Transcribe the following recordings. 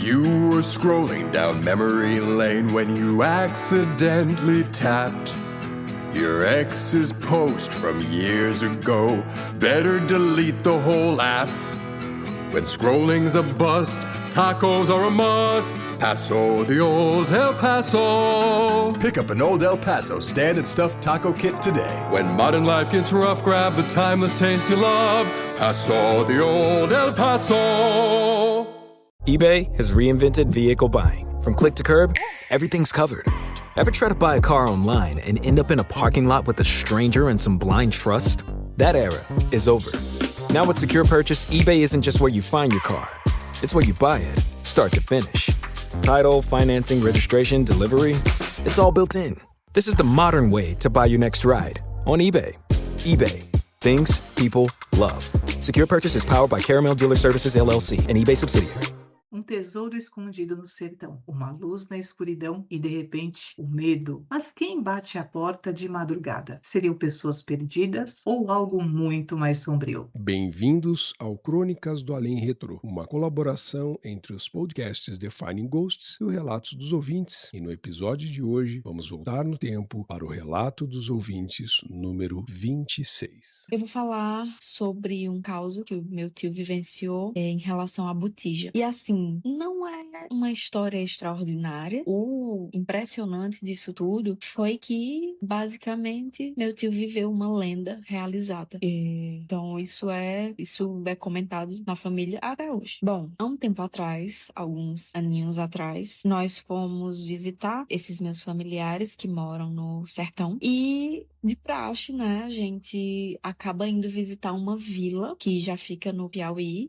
You were scrolling down memory lane when you accidentally tapped your ex's post from years ago. Better delete the whole app. When scrolling's a bust, tacos are a must. Paso, the old El Paso. Pick up an old El Paso stand and stuffed taco kit today. When modern life gets rough, grab the timeless taste you love. Paso, the old El Paso. eBay has reinvented vehicle buying. From click to curb, everything's covered. Ever try to buy a car online and end up in a parking lot with a stranger and some blind trust? That era is over. Now with Secure Purchase, eBay isn't just where you find your car. It's where you buy it, start to finish. Title, financing, registration, delivery, it's all built in. This is the modern way to buy your next ride on eBay. eBay. Things people love. Secure Purchase is powered by Caramel Dealer Services, LLC, an eBay subsidiary. Tesouro escondido no sertão, uma luz na escuridão e, de repente, o medo. Mas quem bate à porta de madrugada? Seriam pessoas perdidas ou algo muito mais sombrio? Bem-vindos ao Crônicas do Além Retrô, uma colaboração entre os podcasts Defining Ghosts e o Relatos dos Ouvintes. E no episódio de hoje, vamos voltar no tempo para o Relato dos Ouvintes número 26. Eu vou falar sobre um caso que o meu tio vivenciou em relação à botija. E assim, não é uma história extraordinária. O impressionante disso tudo foi que, basicamente, meu tio viveu uma lenda realizada. Então, isso é comentado na família até hoje. Bom, há um tempo atrás, alguns aninhos atrás, nós fomos visitar esses meus familiares que moram no sertão. E, de praxe, né, a gente acaba indo visitar uma vila que já fica no Piauí,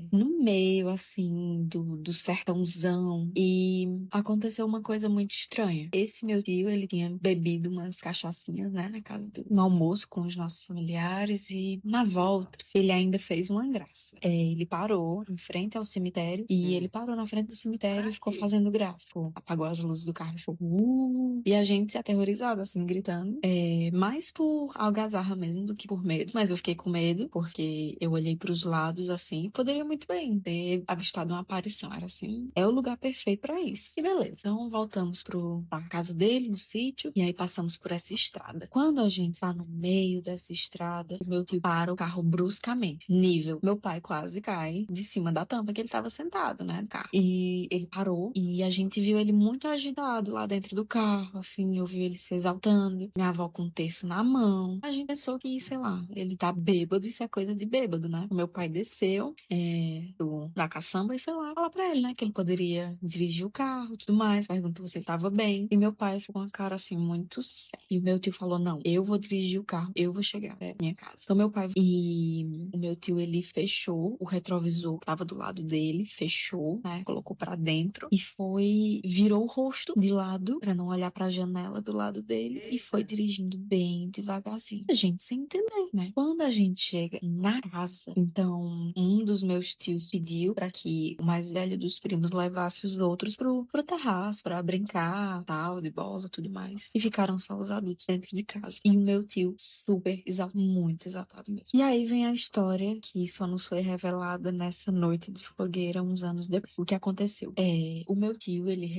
no meio, assim, do sertãozão. E aconteceu uma coisa muito estranha. Esse meu tio, ele tinha bebido umas cachaçinhas, né, na casa no almoço com os nossos familiares, e na volta ele ainda fez uma graça. Ele parou em frente ao cemitério, e ele parou na frente do cemitério e ficou fazendo graça. Apagou as luzes do carro e ficou e a gente aterrorizada, assim, gritando. Mais por algazarra mesmo do que por medo. Mas eu fiquei com medo, porque eu olhei pros lados, assim, e poderia muito bem ter avistado uma aparição. Era assim, é o lugar perfeito pra isso. E beleza, então voltamos pra casa dele, no sítio, e aí passamos por essa estrada. Quando a gente tá no meio dessa estrada, o meu tio para o carro bruscamente. Nível, meu pai quase cai de cima da tampa que ele tava sentado, né, no carro. E ele parou, e a gente viu ele muito agitado lá dentro do carro, assim, eu vi ele se exaltando. Minha avó com um terço na mão. A gente pensou que, sei lá, ele tá bêbado, isso é coisa de bêbado, né? O meu pai desceu da caçamba e foi lá falar pra ele, né, que ele poderia dirigir o carro e tudo mais. Perguntou se ele tava bem. E meu pai ficou com uma cara, assim, muito séria. E o meu tio falou, não, eu vou dirigir o carro, eu vou chegar até minha casa. Então meu pai e o meu tio, ele fechou o retrovisor que tava do lado dele, fechou, né, colocou pra dentro e virou o rosto de lado pra não olhar pra janela do lado dele e foi dirigindo bem devagarzinho. A gente sem entender, né? Quando a gente chega na casa, então um dos meus tios pediu pra que o mais velho dos primos levasse os outros pro terraço pra brincar, tal, de bola, tudo mais. E ficaram só os adultos dentro de casa. E o meu tio super exaltado, muito exaltado mesmo. E aí vem a história que só nos foi revelada nessa noite de fogueira uns anos depois. O que aconteceu? O meu tio, ele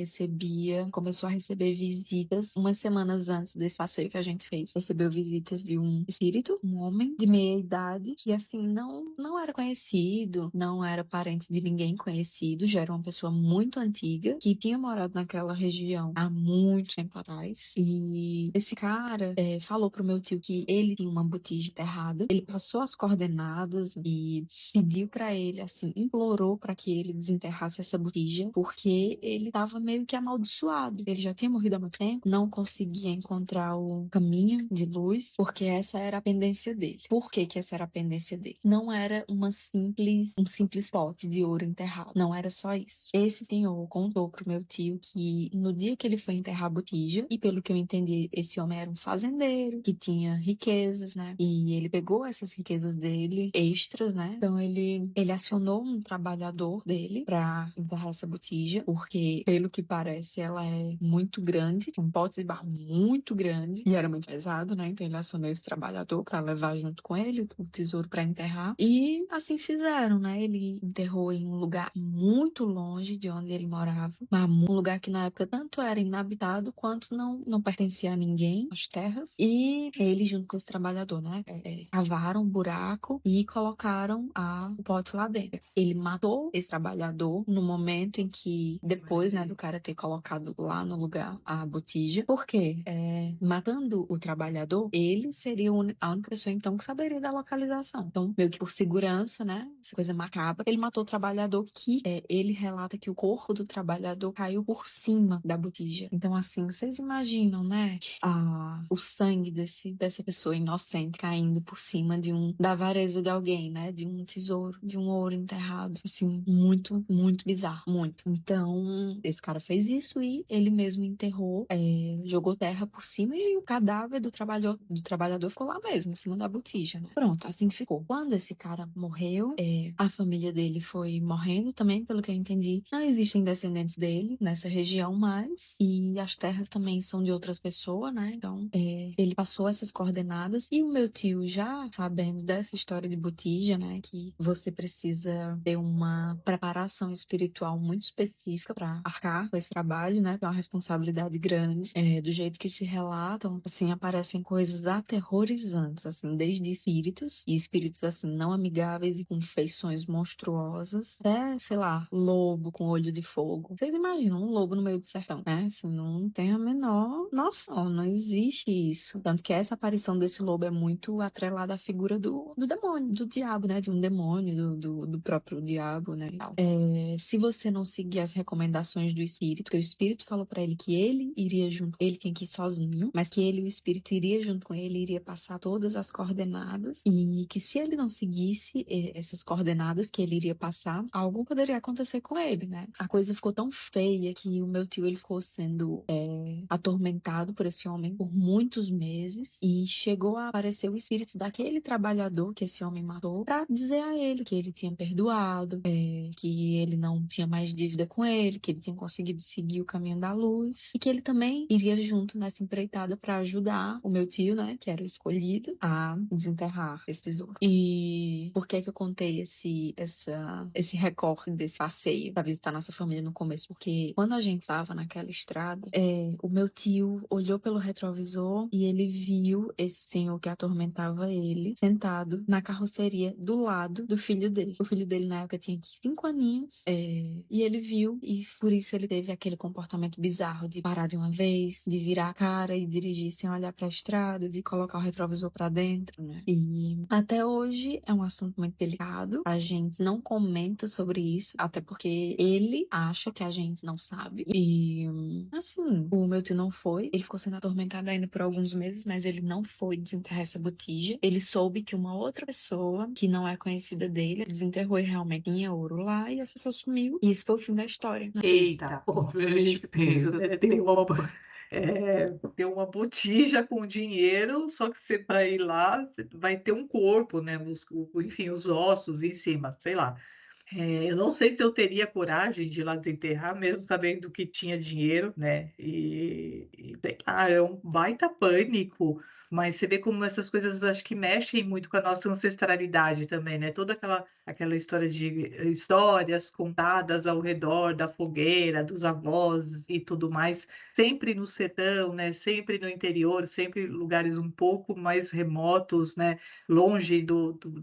começou a receber visitas umas semanas antes desse passeio que a gente fez. Recebeu visitas de um espírito, um homem de meia idade, que assim, não era conhecido, não era parente de ninguém conhecido, já era uma pessoa muito antiga, que tinha morado naquela região há muito tempo atrás. E esse cara falou pro meu tio que ele tinha uma botija enterrada. Ele passou as coordenadas e pediu pra ele, assim, implorou pra que ele desenterrasse essa botija, porque ele tava meio que amaldiçoado. Ele já tinha morrido há muito tempo, não conseguia encontrar o caminho de luz, porque essa era a pendência dele. Por que essa era a pendência dele? Não era um simples pote de ouro enterrado. Não era só isso. Esse senhor contou pro meu tio que no dia que ele foi enterrar a botija, e pelo que eu entendi, esse homem era um fazendeiro, que tinha riquezas, né? E ele pegou essas riquezas dele, extras, né? Então ele acionou um trabalhador dele pra enterrar essa botija, porque, pelo que parece, ela é muito grande, um pote de barro muito grande, e era muito pesado, né? Então ele acionou esse trabalhador para levar junto com ele o tesouro para enterrar. E assim fizeram, né? Ele enterrou em um lugar muito longe de onde ele morava, mas um lugar que na época tanto era inabitado quanto não pertencia a ninguém, as terras. E ele, junto com esse trabalhador, né? Cavaram um buraco e colocaram o pote lá dentro. Ele matou esse trabalhador no momento em que, depois, né, do cara ter colocado lá no lugar a botija. Por quê? Matando o trabalhador, ele seria a única pessoa, então, que saberia da localização. Então, meio que por segurança, né? Essa coisa macabra, ele matou o trabalhador que ele relata que o corpo do trabalhador caiu por cima da botija. Então, assim, vocês imaginam, né? O sangue dessa pessoa inocente caindo por cima da avareza de alguém, né? De um tesouro, de um ouro enterrado. Assim, muito, muito bizarro. Muito. Então, esse cara fez isso e ele mesmo enterrou, jogou terra por cima e o cadáver do trabalhador ficou lá mesmo, em cima da botija, né? Pronto, assim ficou. Quando esse cara morreu, a família dele foi morrendo também, pelo que eu entendi. Não existem descendentes dele nessa região mais, e as terras também são de outras pessoas, né? Então, ele passou essas coordenadas e o meu tio, já sabendo dessa história de botija, né, que você precisa ter uma preparação espiritual muito específica para arcar com esse trabalho, né, que é uma responsabilidade grande, do jeito que se relatam, assim, aparecem coisas aterrorizantes, assim, desde espíritos, e espíritos, assim, não amigáveis e com feições monstruosas, até, sei lá, lobo com olho de fogo. Vocês imaginam um lobo no meio do sertão, né? Assim, não tem a menor noção, não existe isso. Tanto que essa aparição desse lobo é muito atrelada à figura do demônio, do diabo, né? De um demônio, do próprio diabo, né? Se você não seguir as recomendações do espírito, porque o espírito falou pra ele que ele iria junto, ele tinha que ir sozinho, mas que ele e o espírito iria junto com ele, iria passar todas as coordenadas, e que se ele não seguisse essas coordenadas que ele iria passar, algo poderia acontecer com ele, né? A coisa ficou tão feia que o meu tio, ele ficou sendo atormentado por esse homem por muitos meses, e chegou a aparecer o espírito daquele trabalhador que esse homem matou pra dizer a ele que ele tinha perdoado, que ele não tinha mais dívida com ele, que ele tinha conseguido seguir o caminho da luz, e que ele também iria junto nessa empreitada pra ajudar o meu tio, né, que era o escolhido, a desenterrar esse tesouro. E por que eu contei esse recorte desse passeio pra visitar nossa família no começo? Porque quando a gente tava naquela estrada, o meu tio olhou pelo retrovisor e ele viu esse senhor que atormentava ele sentado na carroceria do lado do filho dele. O filho dele na época tinha 5 aninhos, e ele viu, e por isso ele teve aquele comportamento bizarro de parar de uma vez, de virar a cara e dirigir sem olhar pra estrada, de colocar o retrovisor pra dentro, né? E até hoje é um assunto muito delicado. A gente não comenta sobre isso, até porque ele acha que a gente não sabe. E assim, o meu tio não foi. Ele ficou sendo atormentado ainda por alguns meses, mas ele não foi desenterrar essa botija. Ele soube que uma outra pessoa, que não é conhecida dele, desenterrou e realmente tinha ouro lá, e essa pessoa sumiu. E esse foi o fim da história. Eita, pô, a gente pensa, né? Tem uma botija com dinheiro, só que você vai ir lá, você vai ter um corpo, né? Enfim, os ossos em cima, sei lá. Eu não sei se eu teria coragem de ir lá desenterrar, mesmo sabendo que tinha dinheiro, né? É um baita pânico. Mas você vê como essas coisas acho que mexem muito com a nossa ancestralidade também, né? Toda aquela história de histórias contadas ao redor da fogueira, dos avós e tudo mais, sempre no sertão, né? Sempre no interior, sempre lugares um pouco mais remotos, né? Longe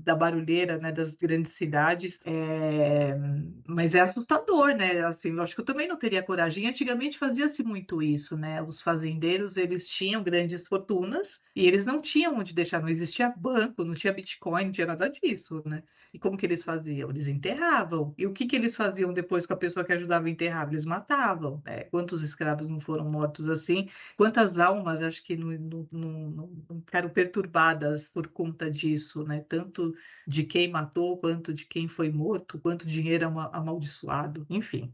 da barulheira, né? Das grandes cidades. Mas é assustador, né? Assim, eu acho que eu também não teria coragem. Antigamente fazia-se muito isso, né? Os fazendeiros, eles tinham grandes fortunas e eles não tinham onde deixar, não existia banco, não tinha Bitcoin, não tinha nada disso, né? E como que eles faziam? Eles enterravam. E o que eles faziam depois com a pessoa que ajudava a enterrar? Eles matavam, né? Quantos escravos não foram mortos assim? Quantas almas, acho que não ficaram perturbadas por conta disso, né? Tanto de quem matou, quanto de quem foi morto, quanto dinheiro amaldiçoado. Enfim,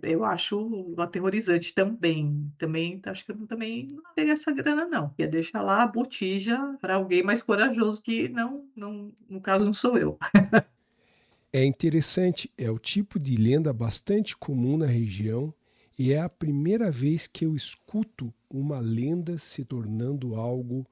eu acho aterrorizante também. Também acho que eu também não teria essa grana, não. Ia deixar lá a botija para alguém mais corajoso que não, no caso, não sou eu. É interessante, é o tipo de lenda bastante comum na região e é a primeira vez que eu escuto uma lenda se tornando algo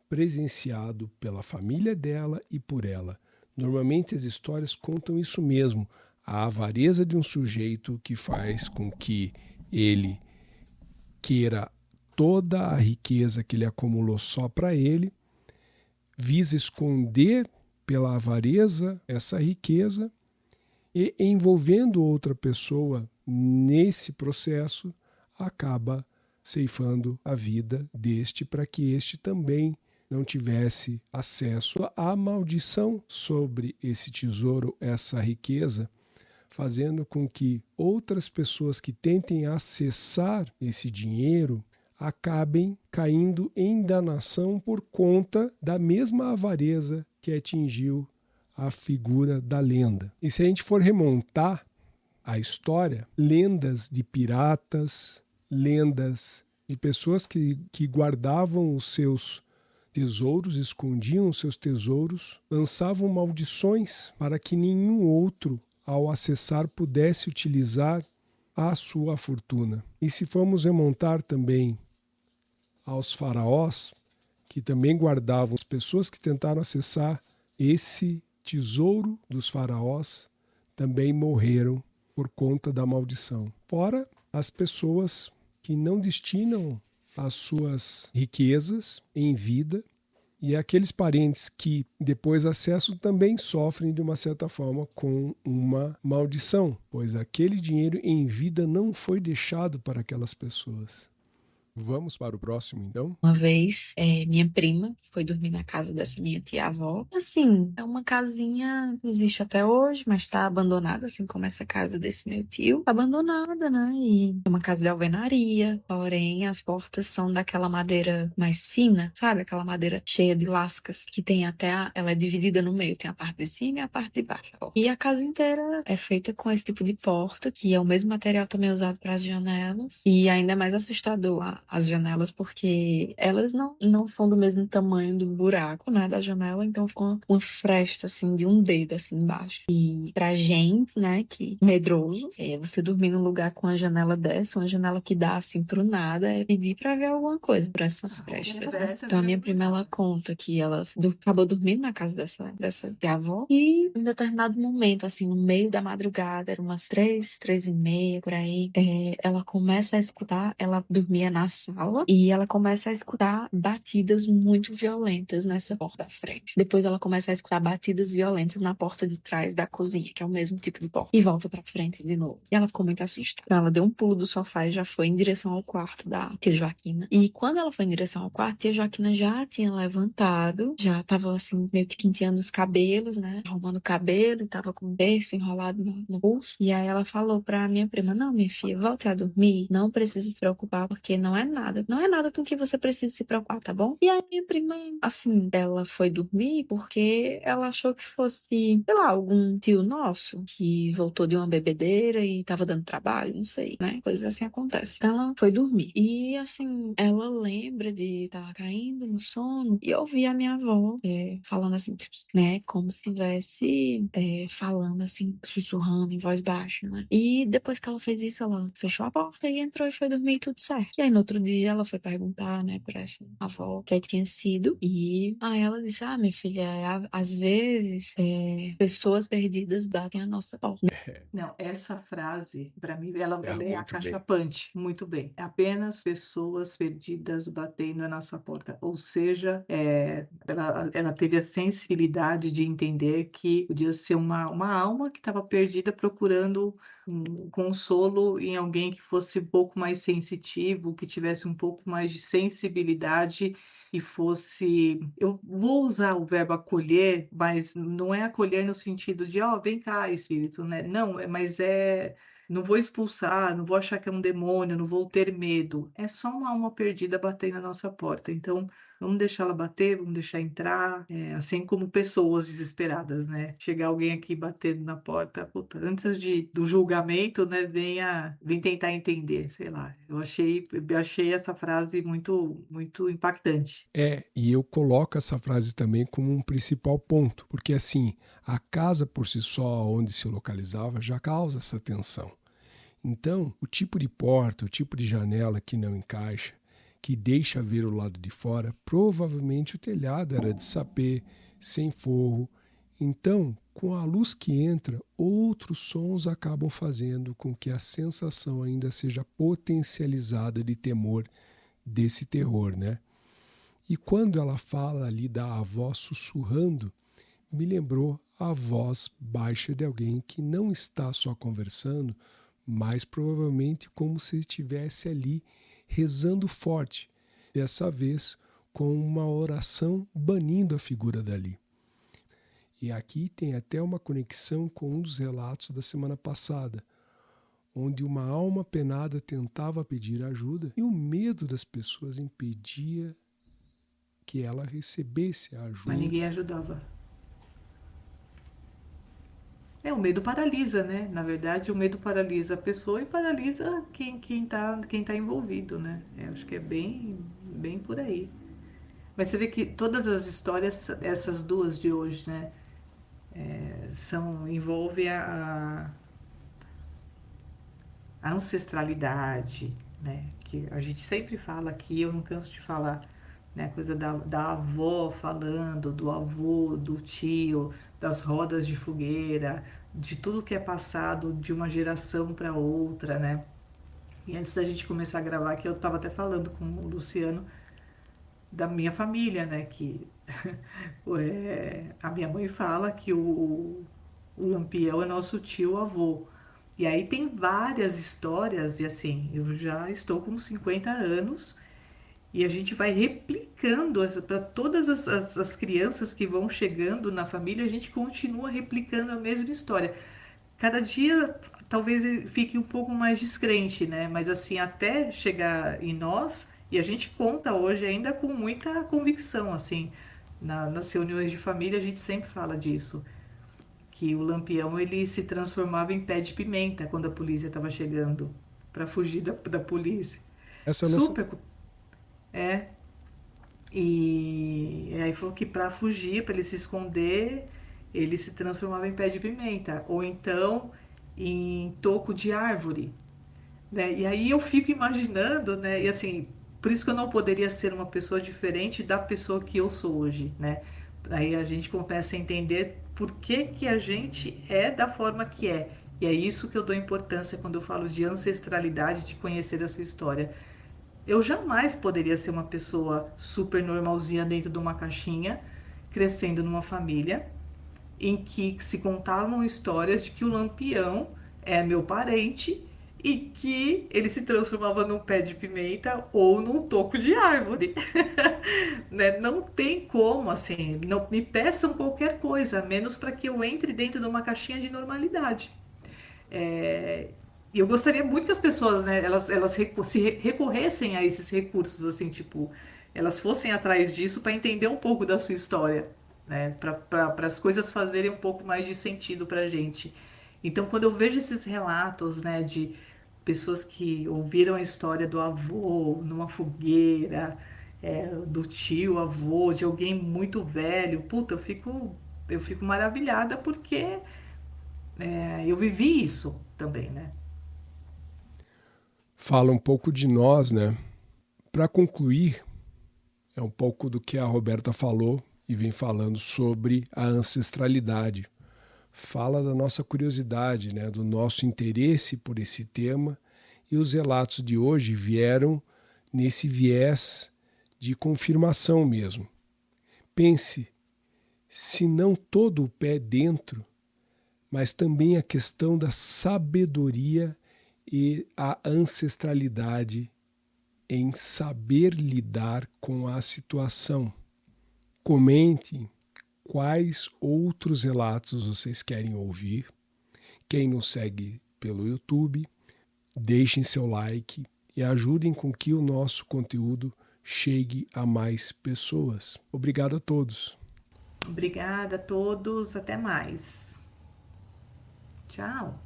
presenciado pela família dela e por ela. Normalmente as histórias contam isso mesmo, a avareza de um sujeito que faz com que ele queira toda a riqueza que ele acumulou só para ele, visa esconder pela avareza essa riqueza e, envolvendo outra pessoa nesse processo, acaba ceifando a vida deste para que este também não tivesse acesso à maldição sobre esse tesouro, essa riqueza, fazendo com que outras pessoas que tentem acessar esse dinheiro acabem caindo em danação por conta da mesma avareza que atingiu a figura da lenda. E se a gente for remontar a história, lendas de piratas, lendas de pessoas que guardavam os seus tesouros, escondiam os seus tesouros, lançavam maldições para que nenhum outro, ao acessar, pudesse utilizar a sua fortuna. E se formos remontar também aos faraós, que também guardavam, as pessoas que tentaram acessar esse tesouro dos faraós também morreram por conta da maldição. Fora as pessoas que não destinam as suas riquezas em vida, e aqueles parentes que depois acessam também sofrem de uma certa forma com uma maldição, pois aquele dinheiro em vida não foi deixado para aquelas pessoas. Vamos para o próximo, então? Uma vez, minha prima foi dormir na casa dessa minha tia-avó. Assim, é uma casinha que existe até hoje, mas tá abandonada, assim como essa casa desse meu tio. Tá abandonada, né? E é uma casa de alvenaria, porém as portas são daquela madeira mais fina, sabe? Aquela madeira cheia de lascas, que tem ela é dividida no meio, tem a parte de cima e a parte de baixo. E a casa inteira é feita com esse tipo de porta, que é o mesmo material também usado para as janelas. E ainda é mais assustador as janelas, porque elas não são do mesmo tamanho do buraco, né, da janela, então ficou uma fresta, assim, de um dedo, assim, embaixo. E pra gente, né, que medroso, você dormir num lugar com uma janela dessa, uma janela que dá, assim, pro nada, é pedir pra ver alguma coisa por essas frestas. Então a minha prima, ela conta que ela acabou dormindo na casa dessa avó, e em determinado momento, assim, no meio da madrugada, era umas 3:30, por aí, ela começa a escutar, ela dormia na sala, e ela começa a escutar batidas muito violentas nessa porta da frente. Depois ela começa a escutar batidas violentas na porta de trás da cozinha, que é o mesmo tipo de porta, e volta pra frente de novo. E ela ficou muito assustada. Ela deu um pulo do sofá e já foi em direção ao quarto da tia Joaquina. E quando ela foi em direção ao quarto, a tia Joaquina já tinha levantado, já tava assim, meio que penteando os cabelos, né? Arrumando o cabelo, e tava com o berço enrolado no pulso. E aí ela falou pra minha prima: não, minha filha, volte a dormir, não precisa se preocupar, porque não é nada com que você precisa se preocupar, tá bom? E aí minha prima, assim, ela foi dormir porque ela achou que fosse, sei lá, algum tio nosso que voltou de uma bebedeira e tava dando trabalho, não sei, né? Coisas assim acontecem. Então ela foi dormir. E, assim, ela lembra de estar caindo no sono e ouvir a minha avó falando assim, tipo, né? Como se estivesse falando assim, sussurrando em voz baixa, né? E depois que ela fez isso, ela fechou a porta e entrou e foi dormir, tudo certo. E aí no outro dia ela foi perguntar, né, pra essa avó o que é que tinha sido. E aí ela disse: minha filha, às vezes pessoas perdidas batem a nossa porta. Não, essa frase, para mim, ela é muito acachapante, muito bem. Apenas pessoas perdidas batendo a nossa porta. Ou seja, ela teve a sensibilidade de entender que podia ser uma alma que estava perdida procurando um consolo em alguém que fosse um pouco mais sensitivo, que tivesse um pouco mais de sensibilidade e fosse... Eu vou usar o verbo acolher, mas não é acolher no sentido de, vem cá, espírito, né? Não, mas não vou expulsar, não vou achar que é um demônio, não vou ter medo. É só uma alma perdida batendo na nossa porta. Então, vamos deixar ela bater, vamos deixar entrar, assim como pessoas desesperadas, né? Chegar alguém aqui batendo na porta, puta, antes do julgamento, né? Vem tentar entender, sei lá. Eu achei essa frase muito, muito impactante. E eu coloco essa frase também como um principal ponto, porque assim, a casa por si só, onde se localizava, já causa essa tensão. Então, o tipo de porta, o tipo de janela que não encaixa, que deixa ver o lado de fora, provavelmente o telhado era de sapê, sem forro. Então, com a luz que entra, outros sons acabam fazendo com que a sensação ainda seja potencializada de temor, desse terror, né? E quando ela fala ali da avó sussurrando, me lembrou a voz baixa de alguém que não está só conversando, mas provavelmente como se estivesse ali rezando forte, dessa vez com uma oração banindo a figura dali. E aqui tem até uma conexão com um dos relatos da semana passada, onde uma alma penada tentava pedir ajuda e o medo das pessoas impedia que ela recebesse a ajuda. Mas ninguém ajudava. O medo paralisa, né? Na verdade, o medo paralisa a pessoa e paralisa quem tá envolvido, né? Acho que é bem por aí. Mas você vê que todas as histórias, essas duas de hoje, né? Envolve a ancestralidade, né? Que a gente sempre fala aqui, eu não canso de falar, né? A coisa da avó falando, do avô, do tio, das rodas de fogueira, de tudo que é passado de uma geração para outra, né? E antes da gente começar a gravar aqui, eu estava até falando com o Luciano da minha família, né? Que a minha mãe fala que o Lampião é nosso tio-avô. E aí tem várias histórias, e assim, eu já estou com 50 anos, e a gente vai replicando para todas as crianças que vão chegando na família, a gente continua replicando a mesma história. Cada dia talvez fique um pouco mais descrente, né? Mas assim, até chegar em nós, e a gente conta hoje ainda com muita convicção, assim, nas reuniões de família a gente sempre fala disso, que o Lampião ele se transformava em pé de pimenta quando a polícia estava chegando, para fugir da polícia. Essa Super... E aí falou que para fugir, para ele se esconder, ele se transformava em pé de pimenta, ou então em toco de árvore, né? E aí eu fico imaginando, né? E assim, por isso que eu não poderia ser uma pessoa diferente da pessoa que eu sou hoje, né? Aí a gente começa a entender por que a gente é da forma que é. E é isso que eu dou importância quando eu falo de ancestralidade, de conhecer a sua história. Eu jamais poderia ser uma pessoa super normalzinha dentro de uma caixinha, crescendo numa família em que se contavam histórias de que o Lampião é meu parente e que ele se transformava num pé de pimenta ou num toco de árvore. Né? Não tem como, assim, não me peçam qualquer coisa, menos para que eu entre dentro de uma caixinha de normalidade. E eu gostaria muito que as pessoas, né, elas recorressem a esses recursos, assim, tipo, elas fossem atrás disso para entender um pouco da sua história, né, para as coisas fazerem um pouco mais de sentido para a gente. Então, quando eu vejo esses relatos, né, de pessoas que ouviram a história do avô numa fogueira, do tio, avô, de alguém muito velho, puta, eu fico maravilhada porque eu vivi isso também, né? Fala um pouco de nós, né? Para concluir, é um pouco do que a Roberta falou e vem falando sobre a ancestralidade. Fala da nossa curiosidade, né? Do nosso interesse por esse tema, e os relatos de hoje vieram nesse viés de confirmação mesmo. Pense, se não todo o pé dentro, mas também a questão da sabedoria e a ancestralidade em saber lidar com a situação. Comentem quais outros relatos vocês querem ouvir. Quem nos segue pelo YouTube, deixem seu like e ajudem com que o nosso conteúdo chegue a mais pessoas. Obrigado a todos. Obrigada a todos, até mais. Tchau.